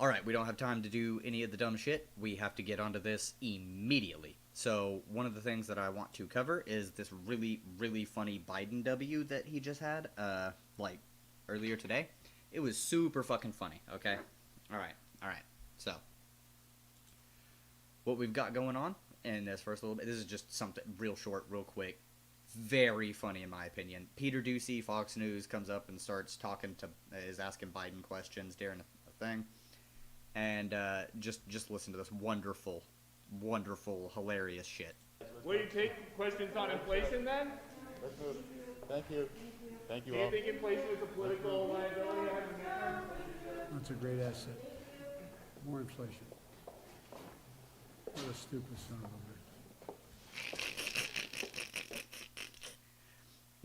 Alright, we don't have time to do any of the dumb shit. We have to get onto this immediately. So, one of the things that I want to cover is this really, really funny Biden W that he just had, like, earlier today. It was super fucking funny, okay? Alright. So, what we've got going on in this first little bit, this is just something real short, real quick. Very funny in my opinion. Peter Ducey, Fox News, comes up and starts is asking Biden questions during a thing. And just listen to this wonderful, hilarious shit. Will you take questions on inflation then? Let's move. Thank you. Thank you Do all. you think inflation is a political liability? That's a great asset. More inflation. What a stupid son of a bitch.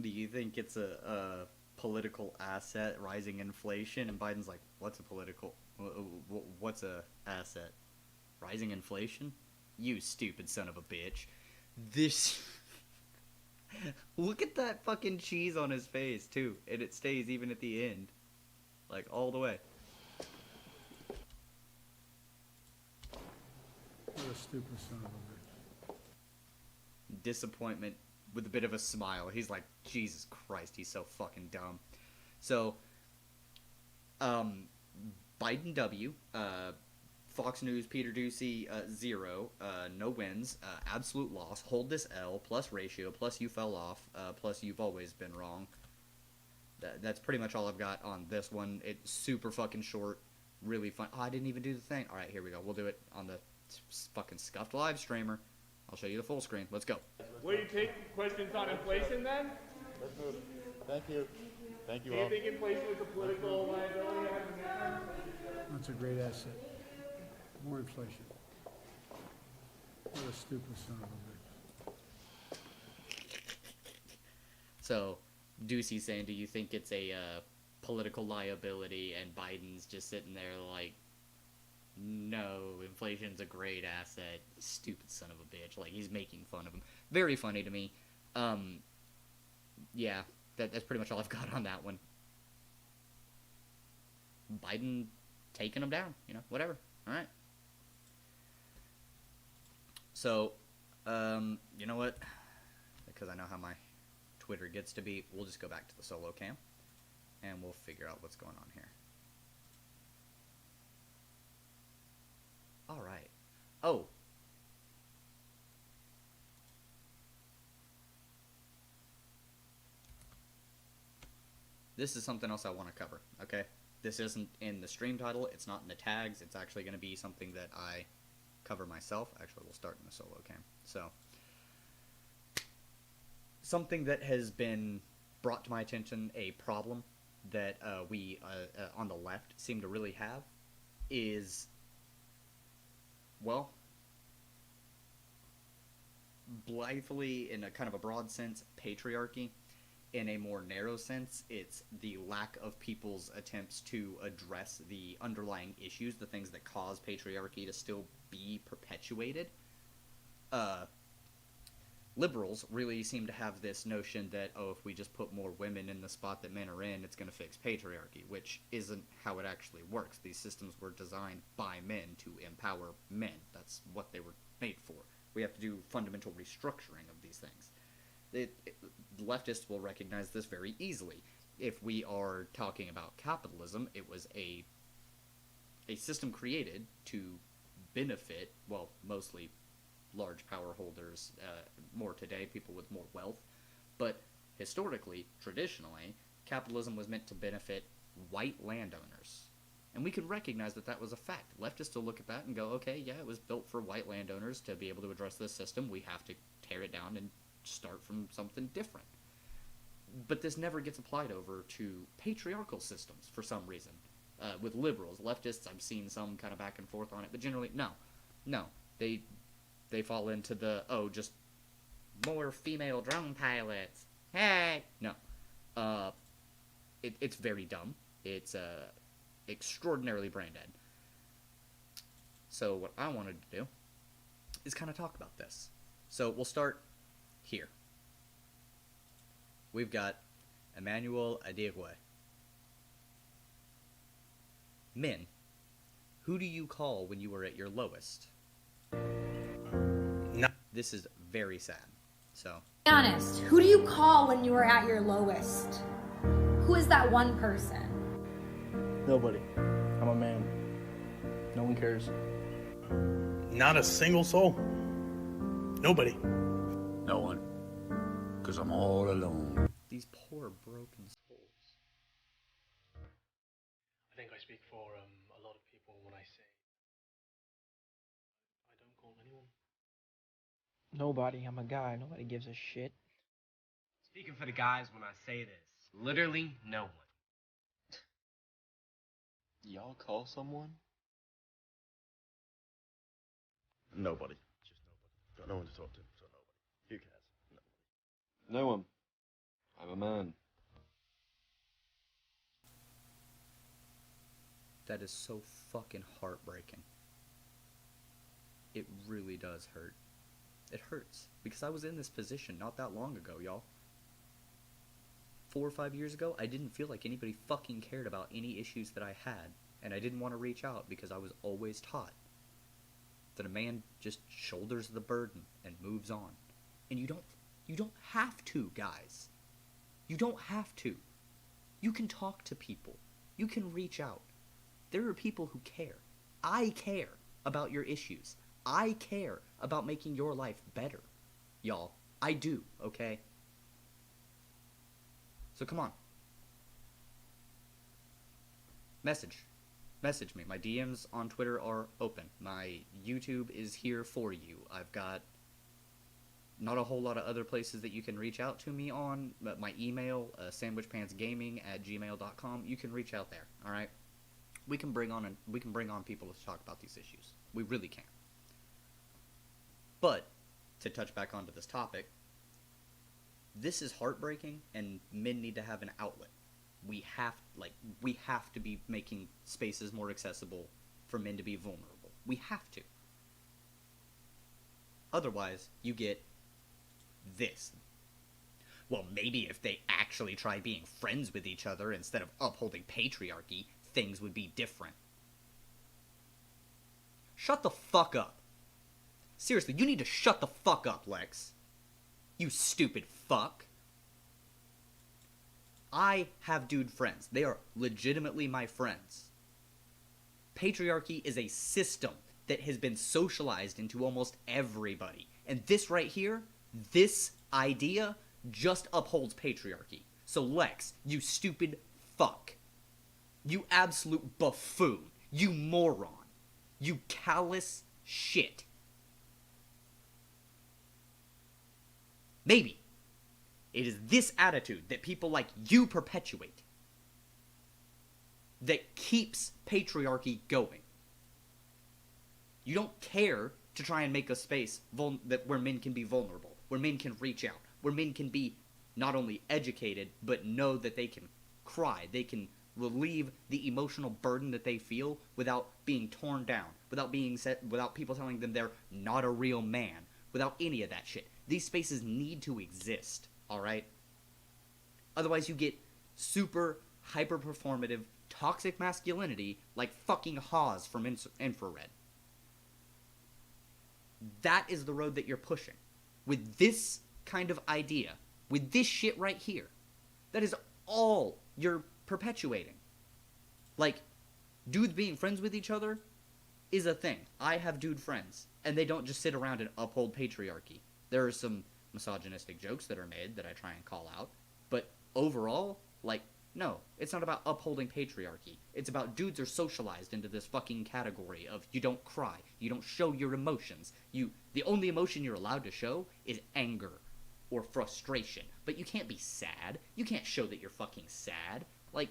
Do you think it's a political asset, rising inflation? And Biden's like, what's a asset? Rising inflation? You stupid son of a bitch. This... Look at that fucking cheese on his face, too. And it stays even at the end. Like, all the way. What a stupid son of a bitch. Disappointment with a bit of a smile. He's like, Jesus Christ, he's so fucking dumb. So, Biden W, Fox News, Peter Ducey, 0, no wins, absolute loss, hold this L, plus ratio, plus you fell off, plus you've always been wrong. That's pretty much all I've got on this one. It's super fucking short, really fun. Oh, I didn't even do the thing. Alright, here we go. We'll do it on the fucking scuffed live streamer. I'll show you the full screen. Let's go. Will you take questions on inflation then? Let's move. Thank you. Thank you Do all. you think inflation is a political liability? That's a great asset. More inflation. What a stupid son of a bitch. So, Ducey's saying, do you think it's a political liability? And Biden's just sitting there like, no, inflation's a great asset. Stupid son of a bitch. Like, he's making fun of him. Very funny to me. Yeah, that's pretty much all I've got on that one. Biden taking him down, whatever. Alright. So, you know what? Because I know how my Twitter gets to be, we'll just go back to the solo cam, and we'll figure out what's going on here. Alright. Oh. This is something else I want to cover, okay? This isn't in the stream title, it's not in the tags, it's actually going to be something that I cover myself. Actually, we'll start in the solo cam. So, something that has been brought to my attention, a problem that we on the left seem to really have, is, well, blithely, in a kind of a broad sense, patriarchy. In a more narrow sense, it's the lack of people's attempts to address the underlying issues, the things that cause patriarchy to still be perpetuated. Liberals really seem to have this notion that, oh, if we just put more women in the spot that men are in, it's going to fix patriarchy, which isn't how it actually works. These systems were designed by men to empower men. That's what they were made for. We have to do fundamental restructuring of these things. Leftists will recognize this very easily. If we are talking about capitalism, it was a system created to benefit, well, mostly large power holders, more today, people with more wealth, but historically, traditionally, capitalism was meant to benefit white landowners. And we can recognize that that was a fact. Leftists will look at that and go, okay, yeah, it was built for white landowners to be able to address this system. We have to tear it down and start from something different. But this never gets applied over to patriarchal systems for some reason. With liberals, leftists, I've seen some kind of back and forth on it, but generally, no. They fall into the, oh, just more female drone pilots. Hey! No. It's very dumb. It's extraordinarily brain dead. So what I wanted to do is kind of talk about this. So we'll start here. We've got Emmanuel Adigwe. Men Who do you call when you are at your lowest? No. This is very sad. So, Be honest, who do you call when you are at your lowest? Who is that one person? Nobody. I'm a man. No one cares. Not a single soul. Nobody. No one. Because I'm all alone. these poor broken souls. I think I speak for a lot of people when I say I don't call anyone. Nobody. I'm a guy. Nobody gives a shit. Speaking for the guys when I say this, literally no one. Y'all call someone? Nobody. Just nobody. Got no one to talk to, so nobody. Who cares? Nobody. No one. I'm a man. That is so fucking heartbreaking. It really does hurt. It hurts, because I was in this position not that long ago, y'all. 4 or 5 years ago, I didn't feel like anybody fucking cared about any issues that I had, and I didn't want to reach out because I was always taught that a man just shoulders the burden and moves on. And you don't have to, guys. You don't have to. You can talk to people. You can reach out. There are people who care. I care about your issues. I care about making your life better. Y'all, I do, okay? So come on. Message me. My DMs on Twitter are open. My YouTube is here for you. I've got not a whole lot of other places that you can reach out to me on, but my email, sandwhichpantsgaming@gmail.com, you can reach out there, alright? We can bring on people to talk about these issues. We really can. But, to touch back onto this topic, this is heartbreaking, and men need to have an outlet. We have to be making spaces more accessible for men to be vulnerable. We have to. Otherwise, you get this. Well, maybe if they actually try being friends with each other instead of upholding patriarchy, things would be different. Shut the fuck up. Seriously, you need to shut the fuck up, Lex. You stupid fuck. I have dude friends. They are legitimately my friends. Patriarchy is a system that has been socialized into almost everybody. And this right here, this idea, just upholds patriarchy. So Lex, you stupid fuck. You absolute buffoon. You moron. You callous shit. Maybe it is this attitude that people like you perpetuate that keeps patriarchy going. You don't care to try and make a space where men can be vulnerable, where men can reach out, where men can be not only educated, but know that they can cry, they can relieve the emotional burden that they feel without being torn down, without people telling them they're not a real man, without any of that shit. These spaces need to exist, alright? Otherwise you get super hyper-performative, toxic masculinity like fucking Hawes from Infrared. That is the road that you're pushing. With this kind of idea, with this shit right here, that is all you're perpetuating. Like, dudes being friends with each other is a thing. I have dude friends, and they don't just sit around and uphold patriarchy. There are some misogynistic jokes that are made that I try and call out, but overall, like, no, it's not about upholding patriarchy. It's about dudes are socialized into this fucking category of you don't cry, you don't show your emotions. The only emotion you're allowed to show is anger or frustration, but you can't be sad. You can't show that you're fucking sad. Like,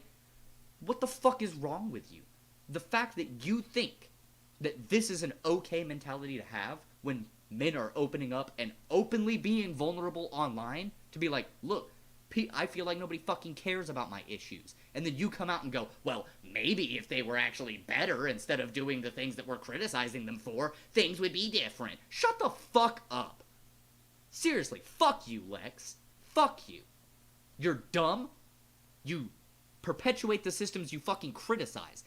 what the fuck is wrong with you? The fact that you think that this is an okay mentality to have when men are opening up and openly being vulnerable online to be like, look, I feel like nobody fucking cares about my issues. And then you come out and go, well, maybe if they were actually better instead of doing the things that we're criticizing them for, things would be different. Shut the fuck up. Seriously, fuck you, Lex. Fuck you. You're dumb. You perpetuate the systems you fucking criticize.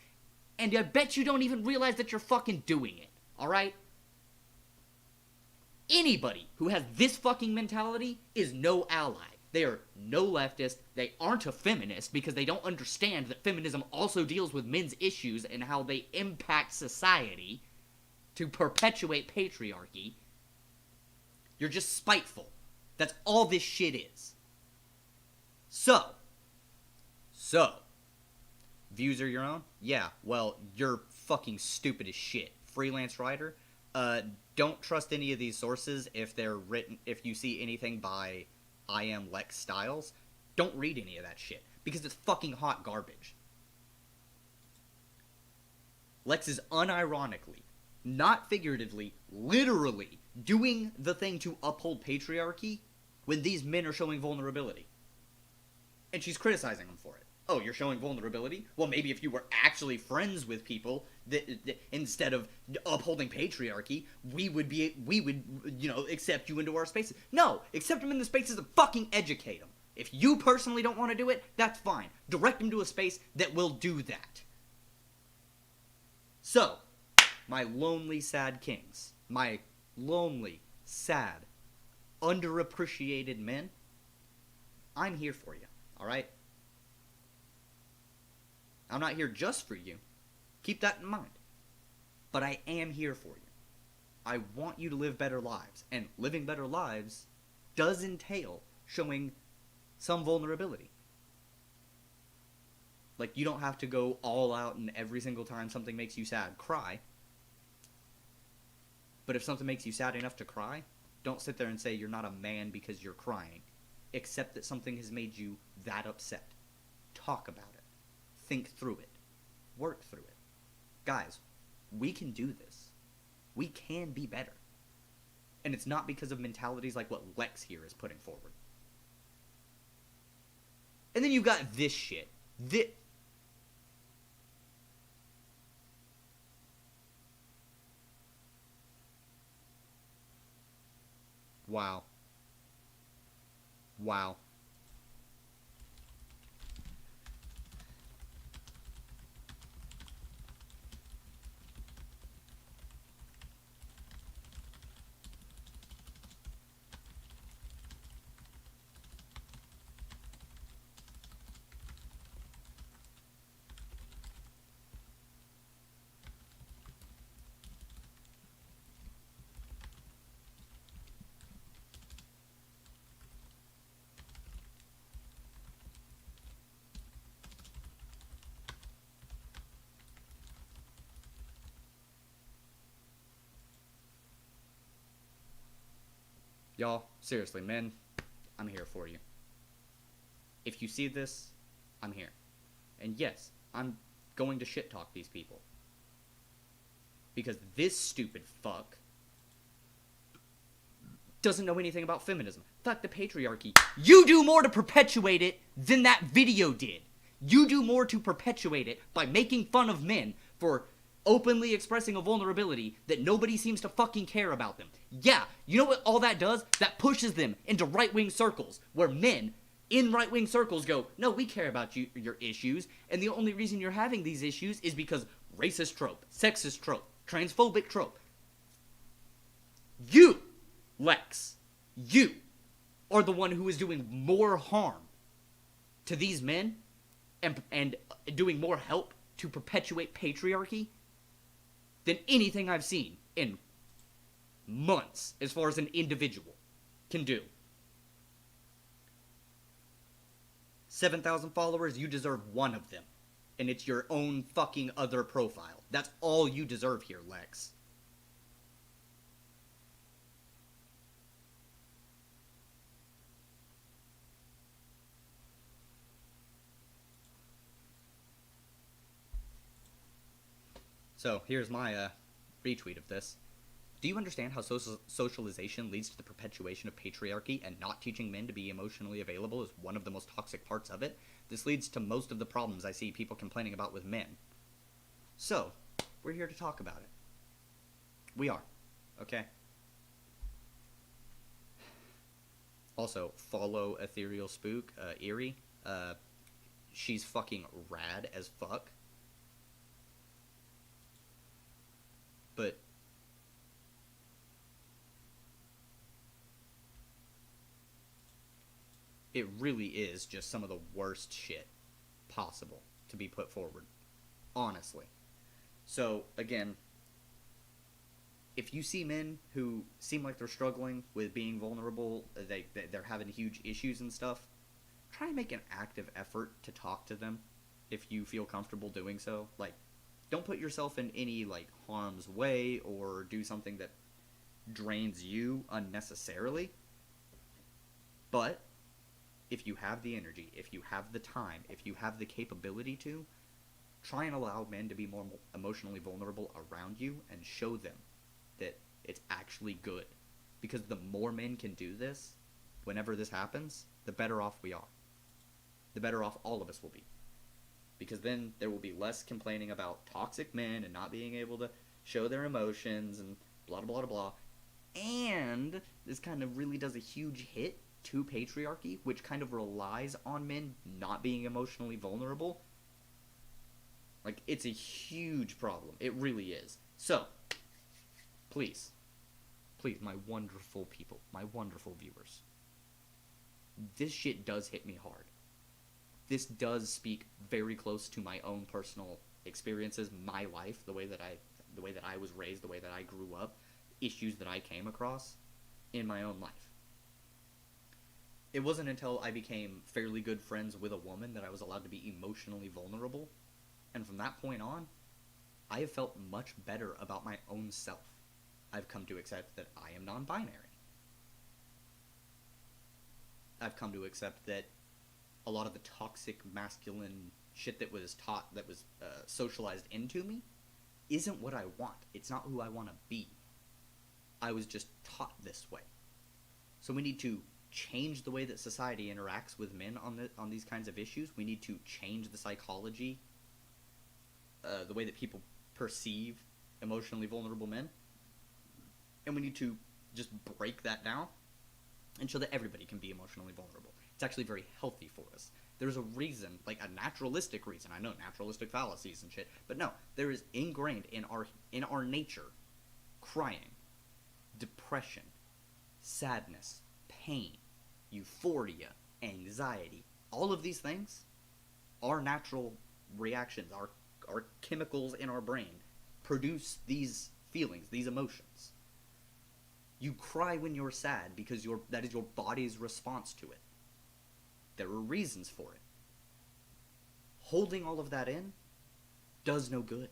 And I bet you don't even realize that you're fucking doing it, alright? Anybody who has this fucking mentality is no ally. They are no leftist. They aren't a feminist because they don't understand that feminism also deals with men's issues and how they impact society to perpetuate patriarchy. You're just spiteful. That's all this shit is. So, views are your own? Yeah, well, you're fucking stupid as shit. Freelance writer? Don't trust any of these sources if they're written, if you see anything by I am Lex Styles. Don't read any of that shit, because it's fucking hot garbage. Lex is unironically, not figuratively, literally doing the thing to uphold patriarchy when these men are showing vulnerability. And she's criticizing them for it. Oh, you're showing vulnerability? Well, maybe if you were actually friends with people, that instead of upholding patriarchy, we would, accept you into our spaces. No, accept them in the spaces and fucking educate them. If you personally don't want to do it, that's fine. Direct them to a space that will do that. So, my lonely, sad kings, my lonely, sad, underappreciated men, I'm here for you, alright? I'm not here just for you. Keep that in mind. But I am here for you. I want you to live better lives. And living better lives does entail showing some vulnerability. Like, you don't have to go all out and every single time something makes you sad, cry. But if something makes you sad enough to cry, don't sit there and say you're not a man because you're crying. Accept that something has made you that upset. Talk about it. Think through it. Work through it. Guys, we can do this. We can be better. And it's not because of mentalities like what Lex here is putting forward. And then you've got this shit. Wow. Wow. Y'all, seriously, men, I'm here for you. If you see this, I'm here. And yes, I'm going to shit talk these people. Because this stupid fuck doesn't know anything about feminism. Fuck the patriarchy. You do more to perpetuate it than that video did. You do more to perpetuate it by making fun of men for openly expressing a vulnerability that nobody seems to fucking care about them. Yeah, you know what all that does? That pushes them into right-wing circles, where men in right-wing circles go, no, we care about your issues, and the only reason you're having these issues is because racist trope, sexist trope, transphobic trope. You, Lex, you are the one who is doing more harm to these men and doing more help to perpetuate patriarchy than anything I've seen in months as far as an individual can do. 7,000 followers, you deserve one of them. And it's your own fucking other profile. That's all you deserve here, Lex. So, here's my retweet of this. Do you understand how socialization leads to the perpetuation of patriarchy, and not teaching men to be emotionally available is one of the most toxic parts of it? This leads to most of the problems I see people complaining about with men. So, we're here to talk about it. We are. Okay? Also, follow Ethereal Spook, Eerie. She's fucking rad as fuck. But it really is just some of the worst shit possible to be put forward. Honestly. So, again, if you see men who seem like they're struggling with being vulnerable, they're having huge issues and stuff, try and make an active effort to talk to them if you feel comfortable doing so. Like, don't put yourself in any, like, harm's way or do something that drains you unnecessarily. But if you have the energy, if you have the time, if you have the capability to, try and allow men to be more emotionally vulnerable around you and show them that it's actually good. Because the more men can do this, whenever this happens, the better off we are. The better off all of us will be. Because then there will be less complaining about toxic men and not being able to show their emotions and blah, blah, blah, blah. And this kind of really does a huge hit to patriarchy, which kind of relies on men not being emotionally vulnerable. Like, it's a huge problem. It really is. So, please, my wonderful people, my wonderful viewers, this shit does hit me hard. This does speak very close to my own personal experiences, my life, the way that I was raised, the way that I grew up, issues that I came across in my own life. It wasn't until I became fairly good friends with a woman that I was allowed to be emotionally vulnerable. And from that point on, I have felt much better about my own self. I've come to accept that I am non-binary. I've come to accept that a lot of the toxic masculine shit that was taught, that was socialized into me, isn't what I want. It's not who I want to be. I was just taught this way. So we need to change the way that society interacts with men on these kinds of issues. We need to change the psychology, the way that people perceive emotionally vulnerable men. And we need to just break that down and show that everybody can be emotionally vulnerable. It's actually very healthy for us. There's a reason, like a naturalistic reason. I know naturalistic fallacies and shit, but no, there is ingrained in our nature crying, depression, sadness, pain, euphoria, anxiety. All of these things are natural reactions. Our chemicals in our brain produce these feelings, these emotions. You cry when you're sad because that is your body's response to it. There are reasons for it. Holding all of that in does no good.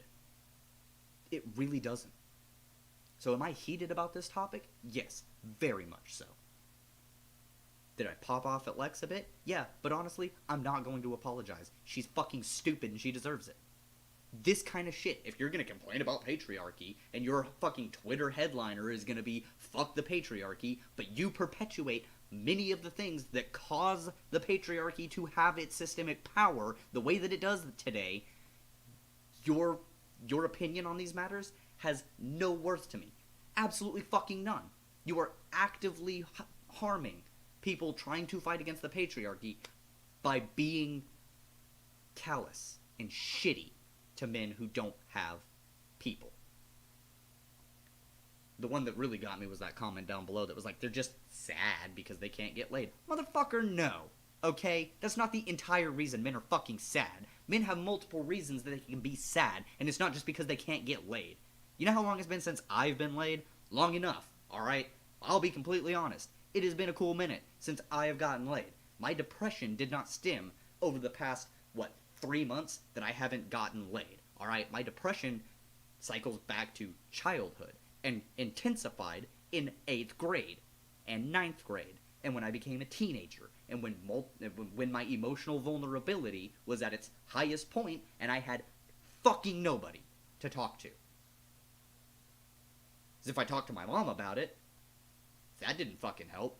It really doesn't. So am I heated about this topic? Yes, very much so. Did I pop off at Lex a bit? Yeah, but honestly, I'm not going to apologize. She's fucking stupid and she deserves it. This kind of shit, if you're gonna complain about patriarchy, and your fucking Twitter headliner is gonna be, fuck the patriarchy, but you perpetuate many of the things that cause the patriarchy to have its systemic power the way that it does today, your opinion on these matters has no worth to me. Absolutely fucking none. You are actively harming people trying to fight against the patriarchy by being callous and shitty to men who don't have people. The one that really got me was that comment down below that was like, they're just sad because they can't get laid. Motherfucker, no. Okay? That's not the entire reason men are fucking sad. Men have multiple reasons that they can be sad, and it's not just because they can't get laid. You know how long it's been since I've been laid? Long enough, alright? I'll be completely honest. It has been a cool minute since I have gotten laid. My depression did not stem over the past, 3 months that I haven't gotten laid. Alright? My depression cycles back to childhood and intensified in 8th grade and 9th grade and when I became a teenager and when my emotional vulnerability was at its highest point and I had fucking nobody to talk to. As if I talked to my mom about it, that didn't fucking help.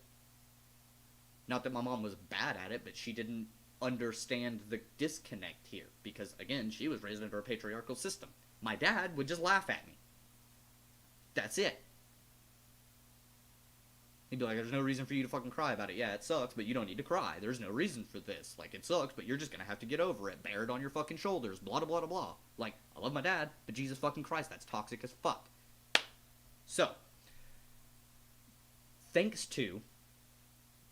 Not that my mom was bad at it, but she didn't understand the disconnect here because, again, she was raised under a patriarchal system. My dad would just laugh at me. That's it. He'd be like, there's no reason for you to fucking cry about it. Yeah, it sucks, but you don't need to cry. There's no reason for this. Like, it sucks, but you're just gonna have to get over it. Bear it on your fucking shoulders. Blah, blah, blah, blah. Like, I love my dad, but Jesus fucking Christ, that's toxic as fuck. So, thanks to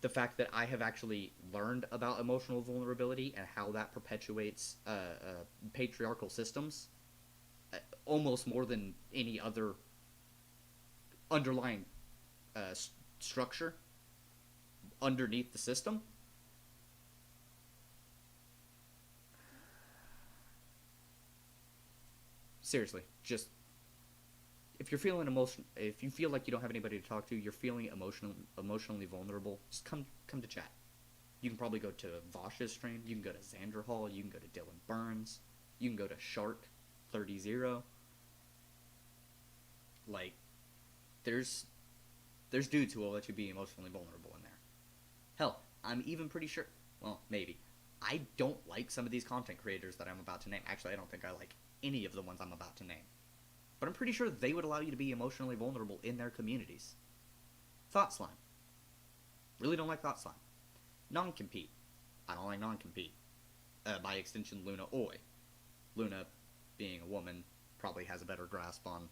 the fact that I have actually learned about emotional vulnerability and how that perpetuates patriarchal systems, almost more than any other underlying structure underneath the system. Seriously, just if you're feeling if you feel like you don't have anybody to talk to, you're feeling emotionally vulnerable, just come to chat. You can probably go to Vosh's stream, you can go to Xander Hall, you can go to Dylan Burns, you can go to Shark 30. Like, there's dudes who will let you be emotionally vulnerable in there. Hell, I'm even pretty sure, well, maybe, I don't like some of these content creators that I'm about to name. Actually, I don't think I like any of the ones I'm about to name. But I'm pretty sure they would allow you to be emotionally vulnerable in their communities. Thought Slime. Really don't like Thought Slime. Non-compete. I don't like non-compete. By extension, Luna Oi. Luna, being a woman, probably has a better grasp on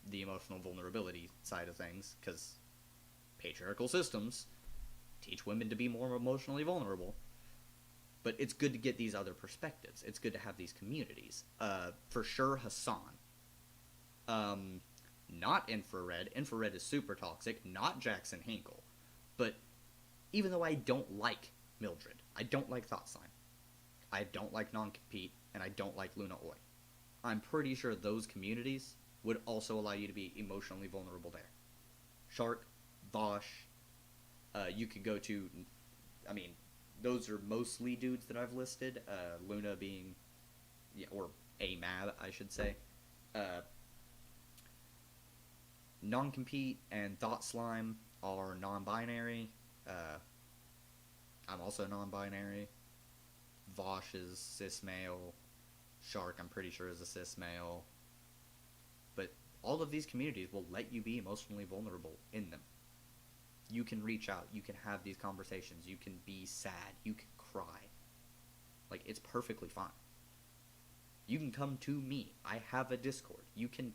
the emotional vulnerability side of things, because patriarchal systems teach women to be more emotionally vulnerable. But it's good to get these other perspectives. It's good to have these communities. For sure, Hassan. Not Infrared. Infrared is super toxic. Not Jackson Hinkle. But even though I don't like Mildred, I don't like Thought Slime, I don't like Non-Compete, and I don't like Luna Oi, I'm pretty sure those communities would also allow you to be emotionally vulnerable there. Shark, Vosh, you could go to, I mean, those are mostly dudes that I've listed, Luna being, yeah, or AMAB, I should say. Non-Compete and Thought Slime are non-binary. I'm also non-binary. Vosh is cis male. Shark, I'm pretty sure, is a cis male. But all of these communities will let you be emotionally vulnerable in them. You can reach out. You can have these conversations. You can be sad. You can cry. Like, it's perfectly fine. You can come to me. I have a Discord. You can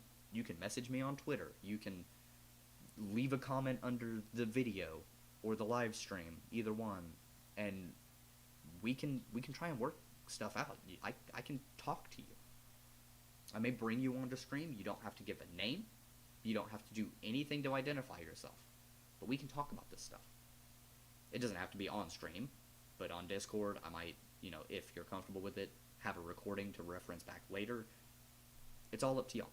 message me on Twitter. You can leave a comment under the video or the live stream, either one, and we can try and work stuff out. I can talk to you. I may bring you onto stream. You don't have to give a name. You don't have to do anything to identify yourself. But we can talk about this stuff. It doesn't have to be on stream, but on Discord, I might, if you're comfortable with it, have a recording to reference back later. It's all up to y'all.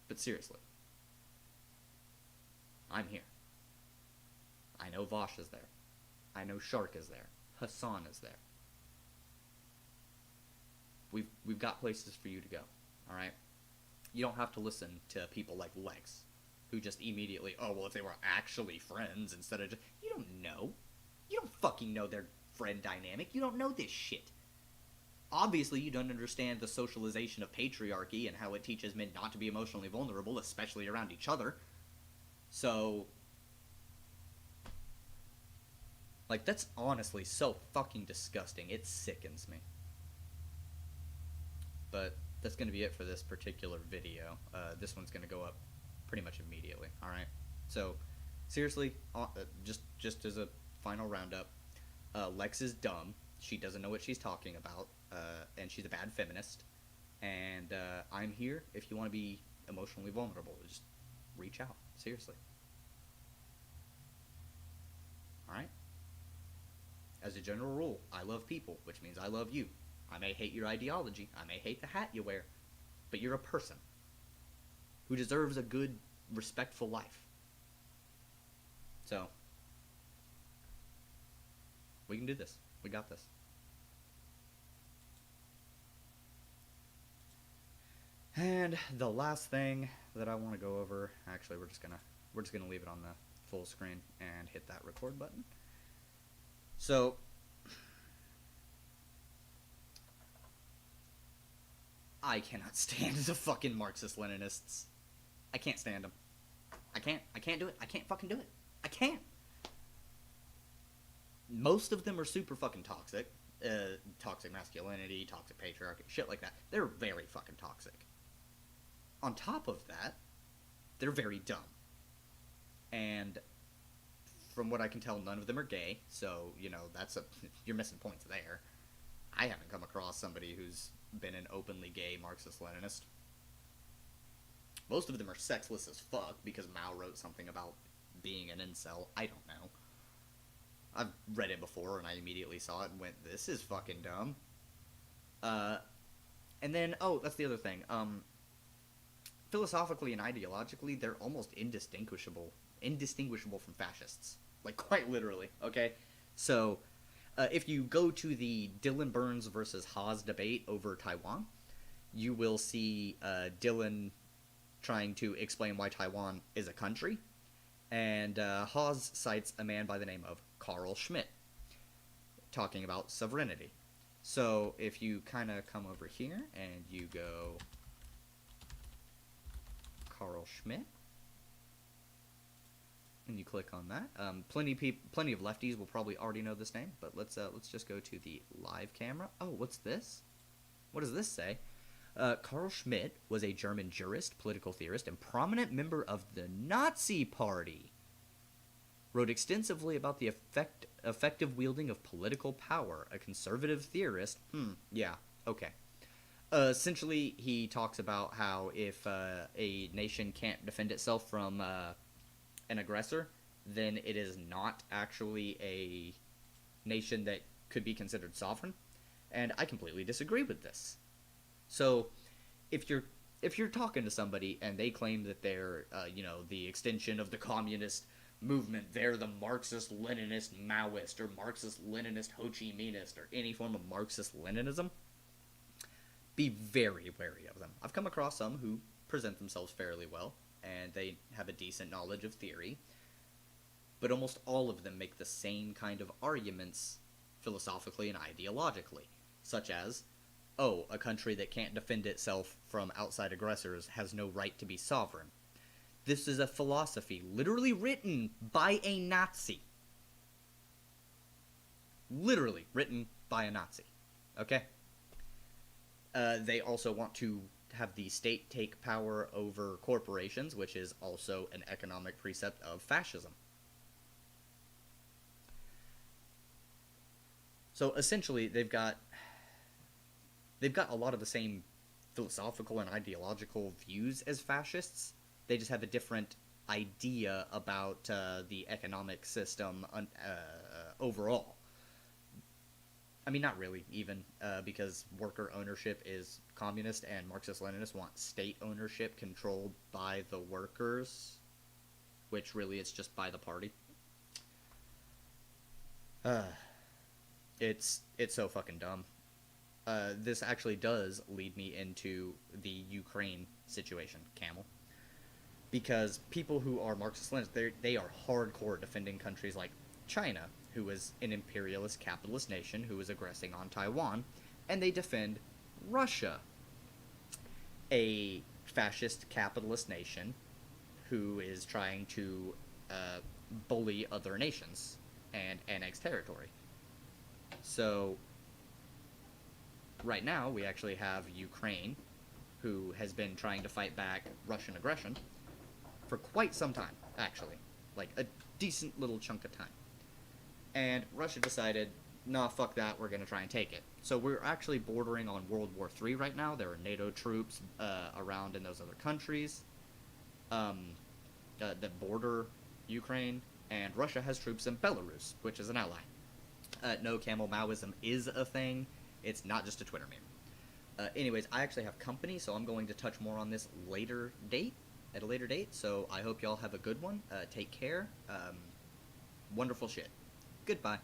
But seriously, I'm here. I know Vosh is there. I know Shark is there. Hassan is there. We've got places for you to go, alright? You don't have to listen to people like Lex, who just immediately, oh, well, if they were actually friends instead of just, you don't know. You don't fucking know their friend dynamic. You don't know this shit. Obviously, you don't understand the socialization of patriarchy and how it teaches men not to be emotionally vulnerable, especially around each other. So, like, that's honestly so fucking disgusting. It sickens me. But that's going to be it for this particular video. This one's going to go up pretty much immediately, alright? So, seriously, just as a final roundup, Lex is dumb. She doesn't know what she's talking about, and she's a bad feminist. And I'm here if you want to be emotionally vulnerable. Just reach out. Seriously. Alright? As a general rule, I love people, which means I love you. I may hate your ideology, I may hate the hat you wear, but you're a person who deserves a good, respectful life. So, we can do this. We got this. And the last thing that I want to go over, actually, we're just gonna leave it on the full screen and hit that record button. So, I cannot stand the fucking Marxist-Leninists. I can't stand them. I can't do it. I can't fucking do it. I can't. Most of them are super fucking toxic. Toxic masculinity, toxic patriarchy, shit like that. They're very fucking toxic. On top of that, they're very dumb. And from what I can tell, none of them are gay, so, you know, you're missing points there. I haven't come across somebody who's been an openly gay Marxist-Leninist. Most of them are sexless as fuck, because Mao wrote something about being an incel. I don't know. I've read it before, and I immediately saw it and went, this is fucking dumb. And then, that's the other thing. Philosophically and ideologically, they're almost indistinguishable from fascists. Like, quite literally, okay? So, if you go to the Dylan Burns versus Haas debate over Taiwan, you will see Dylan trying to explain why Taiwan is a country, and Haas cites a man by the name of Carl Schmitt, talking about sovereignty. So, if you kind of come over here, and you go Carl Schmitt, and you click on that. Plenty of lefties will probably already know this name, but let's just go to the live camera. Oh, what's this? What does this say? Carl Schmitt was a German jurist, political theorist, and prominent member of the Nazi Party. Wrote extensively about the effective wielding of political power. A conservative theorist. Yeah, okay. Essentially, he talks about how if a nation can't defend itself from an aggressor, then it is not actually a nation that could be considered sovereign, and I completely disagree with this. So, if you're talking to somebody and they claim that they're the extension of the communist movement, they're the Marxist-Leninist Maoist or Marxist-Leninist Ho Chi Minhist or any form of Marxist-Leninism, be very wary of them. I've come across some who present themselves fairly well, and they have a decent knowledge of theory, but almost all of them make the same kind of arguments philosophically and ideologically, such as, a country that can't defend itself from outside aggressors has no right to be sovereign. This is a philosophy literally written by a Nazi. Literally written by a Nazi. Okay? They also want to have the state take power over corporations, which is also an economic precept of fascism. So essentially, they've got a lot of the same philosophical and ideological views as fascists. They just have a different idea about the economic system overall. I mean, not really, even, because worker ownership is communist, and Marxist-Leninists want state ownership controlled by the workers, which really it's just by the party. It's so fucking dumb. This actually does lead me into the Ukraine situation, Camel. Because people who are Marxist-Leninists, they are hardcore defending countries like China, who is an imperialist capitalist nation who is aggressing on Taiwan, and they defend Russia, a fascist capitalist nation who is trying to bully other nations and annex territory. So, right now, we actually have Ukraine, who has been trying to fight back Russian aggression for quite some time, actually. Like, a decent little chunk of time. And Russia decided, nah, fuck that, we're gonna try and take it. So we're actually bordering on World War III right now. There are NATO troops around in those other countries that border Ukraine, and Russia has troops in Belarus, which is an ally. No, Camel Maoism is a thing. It's not just a Twitter meme. Anyways, I actually have company, so I'm going to touch more on this at a later date. So I hope y'all have a good one. Take care. Wonderful shit. Goodbye.